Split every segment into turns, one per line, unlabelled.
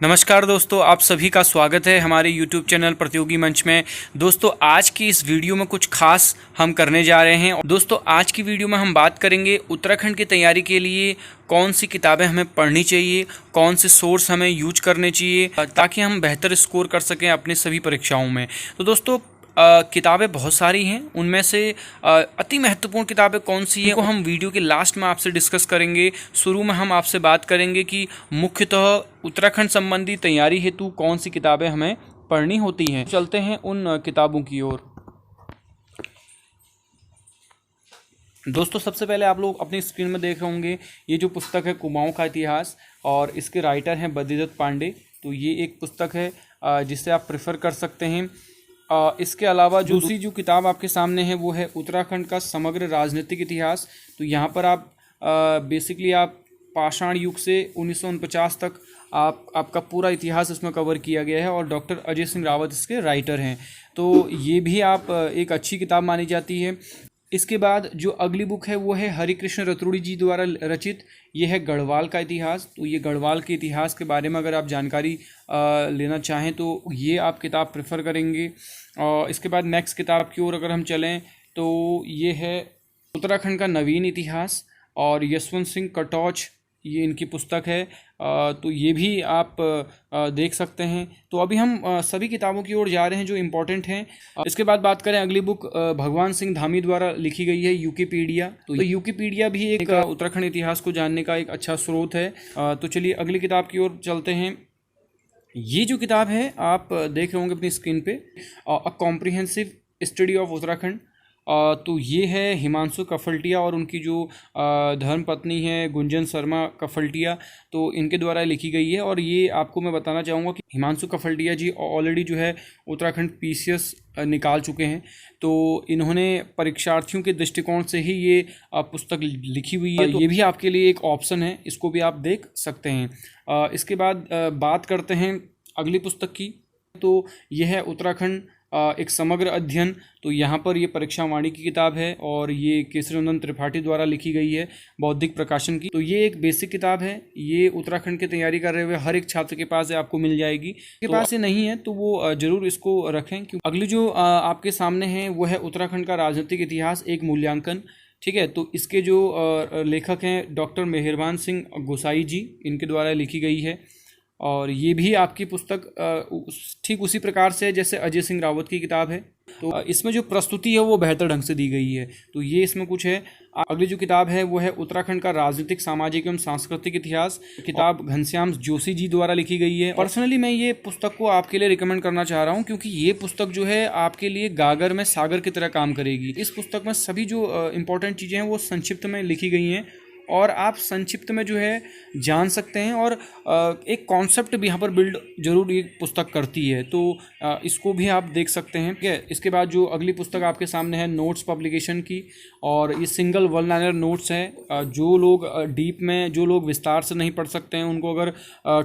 नमस्कार दोस्तों, आप सभी का स्वागत है हमारे YouTube चैनल प्रतियोगी मंच में। दोस्तों, आज की इस वीडियो में कुछ खास हम करने जा रहे हैं। दोस्तों, आज की वीडियो में हम बात करेंगे उत्तराखंड की तैयारी के लिए कौन सी किताबें हमें पढ़नी चाहिए, कौन से सोर्स हमें यूज करने चाहिए ताकि हम बेहतर स्कोर कर सकें अपने सभी परीक्षाओं में। तो दोस्तों, किताबें बहुत सारी हैं, उनमें से अति महत्वपूर्ण किताबें कौन सी हैं वो हम वीडियो के लास्ट में आपसे डिस्कस करेंगे। शुरू में हम आपसे बात करेंगे कि मुख्यतः उत्तराखंड संबंधी तैयारी हेतु कौन सी किताबें हमें पढ़नी होती हैं। चलते हैं उन किताबों की ओर। दोस्तों, सबसे पहले आप लोग अपनी स्क्रीन में देख रहे होंगे, ये जो पुस्तक है कुमाऊं का इतिहास, और इसके राइटर हैं बद्रीदत्त पांडे। तो ये एक पुस्तक है जिसे आप प्रेफर कर सकते हैं। इसके अलावा जो दूसरी जो किताब आपके सामने है वो है उत्तराखंड का समग्र राजनीतिक इतिहास। तो यहाँ पर आप बेसिकली आप पाषाण युग से 1949 तक आपका पूरा इतिहास इसमें कवर किया गया है, और डॉक्टर अजय सिंह रावत इसके राइटर हैं। तो ये भी आप एक अच्छी किताब मानी जाती है। इसके बाद जो अगली बुक है वो है हरिकृष्ण रतूड़ी जी द्वारा रचित, ये है गढ़वाल का इतिहास। तो ये गढ़वाल के इतिहास के बारे में अगर आप जानकारी लेना चाहें तो ये आप किताब प्रेफर करेंगे। और इसके बाद नेक्स्ट किताब की ओर अगर हम चलें तो ये है उत्तराखंड का नवीन इतिहास, और यशवंत सिंह कटौच ये इनकी पुस्तक है। तो ये भी आप देख सकते हैं। तो अभी हम सभी किताबों की ओर जा रहे हैं जो इम्पोर्टेंट हैं। इसके बाद बात करें, अगली बुक भगवान सिंह धामी द्वारा लिखी गई है यूकीपीडिया। तो यूकीपीडिया भी एक उत्तराखंड इतिहास को जानने का एक अच्छा स्रोत है। तो चलिए अगली किताब की ओर चलते हैं। ये जो किताब है आप देख रहे होंगे अपनी स्क्रीन पे, a comprehensive study of Uttarakhand. तो ये है हिमांशु कफल्टिया और उनकी जो धर्म पत्नी है गुंजन शर्मा कफल्टिया, तो इनके द्वारा लिखी गई है। और ये आपको मैं बताना चाहूँगा कि हिमांशु कफल्टिया जी ऑलरेडी जो है उत्तराखंड पीसीएस निकाल चुके हैं। तो इन्होंने परीक्षार्थियों के दृष्टिकोण से ही ये पुस्तक लिखी हुई है। तो ये भी आपके लिए एक ऑप्शन है, इसको भी आप देख सकते हैं। इसके बाद बात करते हैं अगली पुस्तक की। तो यह है उत्तराखंड एक समग्र अध्ययन। तो यहाँ पर ये परीक्षा वाणी की किताब है, और ये केसरी नंदन त्रिपाठी द्वारा लिखी गई है, बौद्धिक प्रकाशन की। तो ये एक बेसिक किताब है, ये उत्तराखंड की तैयारी कर रहे हुए हर एक छात्र के पास आपको मिल जाएगी। के पास ये नहीं है तो वो जरूर इसको रखें। क्योंकि अगली जो आपके सामने है वो है उत्तराखंड का राजनीतिक इतिहास एक मूल्यांकन। ठीक है, तो इसके जो लेखक हैं डॉक्टर मेहरबान सिंह गोसाई जी, इनके द्वारा लिखी गई है। और ये भी आपकी पुस्तक ठीक उसी प्रकार से जैसे अजय सिंह रावत की किताब है। तो इसमें जो प्रस्तुति है वो बेहतर ढंग से दी गई है। तो ये इसमें कुछ है। अगली जो किताब है वो है उत्तराखंड का राजनीतिक सामाजिक एवं सांस्कृतिक इतिहास, किताब घनश्याम जोशी जी द्वारा लिखी गई है। पर्सनली मैं ये पुस्तक को आपके लिए रिकमेंड करना चाह रहा हूँ, क्योंकि ये पुस्तक जो है आपके लिए गागर में सागर की तरह काम करेगी। इस पुस्तक में सभी जो इंपॉर्टेंट चीज़ें हैं वो संक्षिप्त में लिखी गई हैं, और आप संक्षिप्त में जो है जान सकते हैं, और एक कॉन्सेप्ट भी यहाँ पर बिल्ड जरूर ये पुस्तक करती है। तो इसको भी आप देख सकते हैं। ठीक है, इसके बाद जो अगली पुस्तक आपके सामने है नोट्स पब्लिकेशन की, और ये सिंगल वन लाइनर नोट्स हैं। जो लोग डीप में, जो लोग विस्तार से नहीं पढ़ सकते हैं, उनको अगर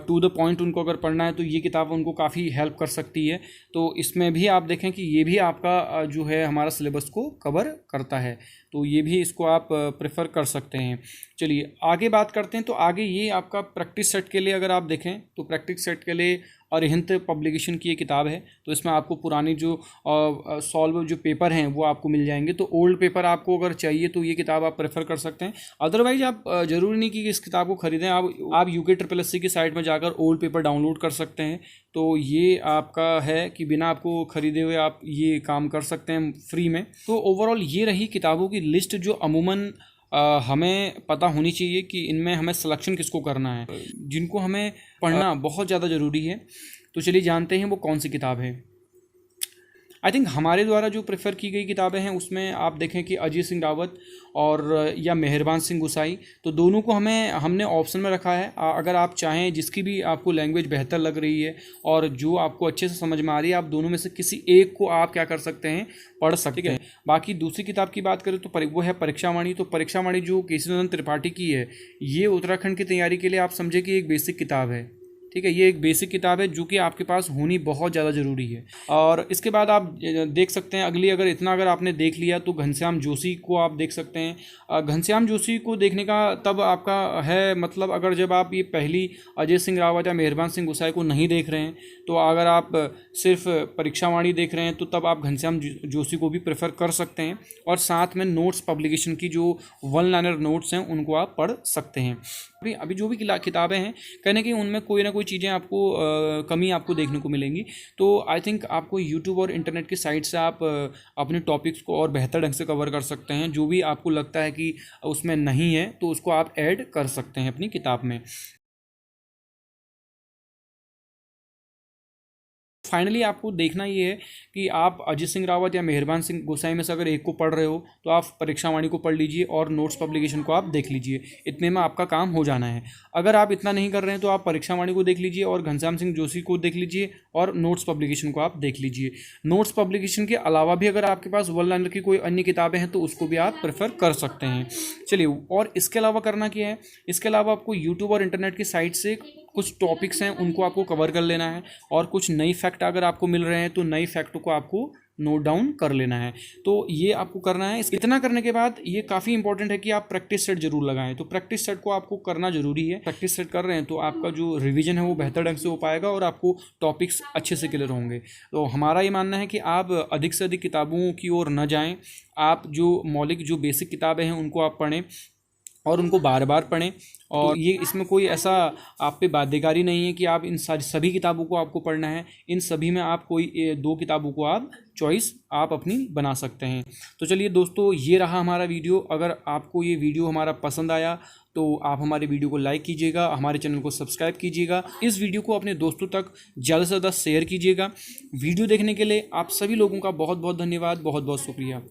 टू द पॉइंट उनको अगर पढ़ना है तो ये किताब उनको काफ़ी हेल्प कर सकती है। तो इसमें भी आप देखें कि ये भी आपका जो है हमारा सिलेबस को कवर करता है। तो ये भी इसको आप प्रेफर कर सकते हैं। चलिए आगे बात करते हैं। तो आगे ये आपका प्रैक्टिस सेट के लिए अगर आप देखें तो प्रैक्टिस सेट के लिए अरिहंत पब्लिकेशन की ये किताब है। तो इसमें आपको पुरानी जो सॉल्व जो पेपर हैं वो आपको मिल जाएंगे। तो ओल्ड पेपर आपको अगर चाहिए तो ये किताब आप प्रेफर कर सकते हैं। अदरवाइज आप ज़रूरी नहीं कि इस किताब को ख़रीदें, आप UKSSC की साइट में जाकर ओल्ड पेपर डाउनलोड कर सकते हैं। तो ये आपका है कि बिना आपको ख़रीदे हुए आप ये काम कर सकते हैं फ्री में। तो ओवरऑल ये रही किताबों की लिस्ट जो अमूमन हमें पता होनी चाहिए कि इनमें हमें सिलेक्शन किसको करना है, जिनको हमें पढ़ना बहुत ज़्यादा ज़रूरी है। तो चलिए जानते हैं वो कौन सी किताब है। आई थिंक हमारे द्वारा जो प्रेफर की गई किताबें हैं उसमें आप देखें कि अजय सिंह रावत और या मेहरबान सिंह गुसाई, तो दोनों को हमने ऑप्शन में रखा है। अगर आप चाहें जिसकी भी आपको लैंग्वेज बेहतर लग रही है और जो आपको अच्छे से समझ में आ रही है, आप दोनों में से किसी एक को आप क्या कर सकते हैं, पढ़ सकते हैं। बाकी दूसरी किताब की बात करें तो वो है परीक्षा वाणी। तो परीक्षा वाणी जो केसरी नंदन त्रिपाठी की है, ये उत्तराखंड की तैयारी के लिए आप समझे कि एक बेसिक किताब है। ठीक है, ये एक बेसिक किताब है जो कि आपके पास होनी बहुत ज़्यादा ज़रूरी है। और इसके बाद आप देख सकते हैं अगली, अगर आपने देख लिया तो घनश्याम जोशी को आप देख सकते हैं। घनश्याम जोशी को देखने का तब आपका है मतलब अगर जब आप ये पहली अजय सिंह रावत या मेहरबान सिंह गोसाई को नहीं देख रहे हैं, तो अगर आप सिर्फ परीक्षावाणी देख रहे हैं तो तब आप घनश्याम जोशी को भी प्रेफर कर सकते हैं। और साथ में नोट्स पब्लिकेशन की जो वन लाइनर नोट्स हैं उनको आप पढ़ सकते हैं। अभी जो भी किताबें हैं कहने की उनमें कोई ना कोई चीज़ें आपको कमी आपको देखने को मिलेंगी। तो आई थिंक आपको यूट्यूब और इंटरनेट की साइट से आप अपने टॉपिक्स को और बेहतर ढंग से कवर कर सकते हैं। जो भी आपको लगता है कि उसमें नहीं है तो उसको आप ऐड कर सकते हैं अपनी किताब में। फाइनली आपको देखना ये है कि आप अजय सिंह रावत या मेहरबान सिंह गोसाई में से अगर एक को पढ़ रहे हो तो आप परीक्षावाणी को पढ़ लीजिए और नोट्स पब्लिकेशन को आप देख लीजिए। इतने में आपका काम हो जाना है। अगर आप इतना नहीं कर रहे हैं तो आप परीक्षावाणी को देख लीजिए और घनश्याम सिंह जोशी को देख लीजिए और नोट्स पब्लिकेशन को आप देख लीजिए। नोट्स पब्लिकेशन के अलावा भी अगर आपके पास वन लाइनर की कोई अन्य किताबें हैं तो उसको भी आप प्रेफर कर सकते हैं। चलिए, और इसके अलावा करना क्या है, इसके अलावा आपको यूट्यूब और इंटरनेट की साइट से कुछ टॉपिक्स हैं उनको आपको कवर कर लेना है और कुछ नई फैक्ट अगर आपको मिल रहे हैं तो नई फैक्ट को आपको नोट डाउन कर लेना है। तो ये आपको करना है। इतना करने के बाद ये काफ़ी इंपॉर्टेंट है कि आप प्रैक्टिस सेट जरूर लगाएं। तो प्रैक्टिस सेट को आपको करना जरूरी है। प्रैक्टिस सेट कर रहे हैं तो आपका जो रिवीजन है वो बेहतर ढंग से हो पाएगा और आपको टॉपिक्स अच्छे से क्लियर होंगे। तो हमारा ये मानना है कि आप अधिक से अधिक किताबों की ओर न जाएं। आप जो मौलिक जो बेसिक किताबें हैं उनको आप पढ़ें और उनको बार बार पढ़ें। और ये इसमें कोई ऐसा आप पे बाध्यकारी नहीं है कि आप इन सारी सभी किताबों को आपको पढ़ना है। इन सभी में आप कोई दो किताबों को आप चॉइस आप अपनी बना सकते हैं। तो चलिए दोस्तों, ये रहा हमारा वीडियो। अगर आपको ये वीडियो हमारा पसंद आया तो आप हमारे वीडियो को लाइक कीजिएगा, हमारे चैनल को सब्सक्राइब कीजिएगा, इस वीडियो को अपने दोस्तों तक ज़्यादा से ज़्यादा शेयर कीजिएगा। वीडियो देखने के लिए आप सभी लोगों का बहुत बहुत धन्यवाद, बहुत बहुत शुक्रिया।